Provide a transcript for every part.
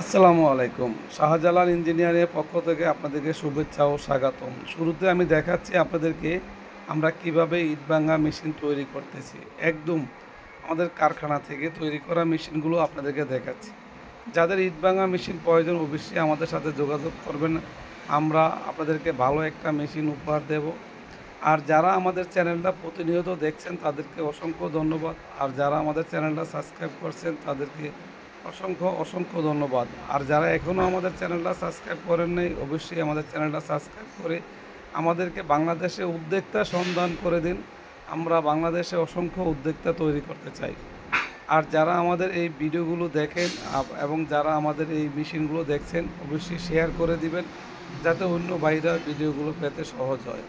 আসসালামু আলাইকুম। শাহজালাল ইঞ্জিনিয়ারের পক্ষ থেকে আপনাদেরকে শুভেচ্ছা ও স্বাগতম। শুরুতে আমি দেখাচ্ছি আপনাদেরকে আমরা কিভাবে ইট ভাঙা মেশিন তৈরি করতেছি। একদম আমাদের কারখানা থেকে তৈরি করা মেশিনগুলো আপনাদেরকে দেখাচ্ছি। যাদের ইট ভাঙা মেশিন প্রয়োজন অবশ্যই আমাদের সাথে যোগাযোগ করবেন। আমরা আপনাদেরকে ভালো একটা মেশিন উপহার দেব। আর যারা আমাদের চ্যানেলটা প্রতিনিয়ত দেখছেন তাদেরকে অসংখ্য ধন্যবাদ। আর যারা আমাদের চ্যানেলটা সাবস্ক্রাইব করছেন তাদেরকে অসংখ্য ধন্যবাদ। আর যারা এখনও আমাদের চ্যানেলটা সাবস্ক্রাইব করেন নাই অবশ্যই আমাদের চ্যানেলটা সাবস্ক্রাইব করে আমাদেরকে বাংলাদেশে উদ্যোক্তা সন্ধান করে দিন। আমরা বাংলাদেশে অসংখ্য উদ্যোক্তা তৈরি করতে চাই। আর যারা আমাদের এই ভিডিওগুলো দেখেন এবং যারা আমাদের এই মেশিনগুলো দেখছেন অবশ্যই শেয়ার করে দিবেন যাতে অন্য ভাইরা ভিডিওগুলো পেতে সহজ হয়।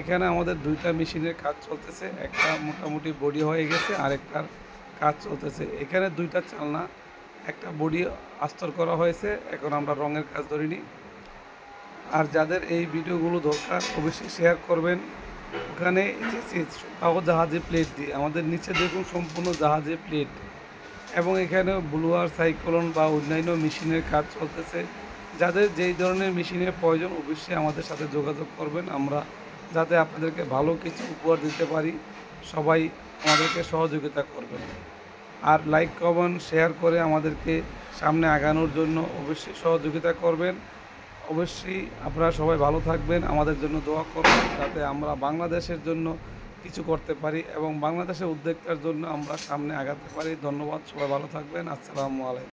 এখানে আমাদের দুইটা মেশিনের কাজ চলতেছে, একটা মোটামুটি বডি হয়ে গেছে আর একটার কাজ চলতেছে। এখানে দুইটা চালনা, একটা বডি আস্তর করা হয়েছে, এখন আমরা রঙের কাজ ধরিনি। আর যাদের এই ভিডিওগুলো দরকার অবশ্যই শেয়ার করবেন। ওখানে তাও জাহাজে প্লেট দিয়ে আমাদের নিচে দেখুন সম্পূর্ণ জাহাজে প্লেট, এবং এখানে ব্লুয়ার সাইক্লোন বা অন্যান্য মেশিনের কাজ চলতেছে। যাদের যেই ধরনের মেশিনের প্রয়োজন অবশ্যই আমাদের সাথে যোগাযোগ করবেন, আমরা যাতে আপনাদেরকে ভালো কিছু উপহার দিতে পারি। সবাই আমাদেরকে সহযোগিতা করবেন। আর লাইক কমেন্ট শেয়ার করে আমাদেরকে সামনে আগানোর জন্য অবশ্যই সহযোগিতা করবেন। অবশ্যই আপনারা সবাই ভালো থাকবেন, আমাদের জন্য দোয়া করবেন যাতে আমরা বাংলাদেশের জন্য কিছু করতে পারি এবং বাংলাদেশের উদ্যোক্তার জন্য আমরা সামনে আগাতে পারি। ধন্যবাদ, সবাই ভালো থাকবেন। আসসালামু আলাইকুম।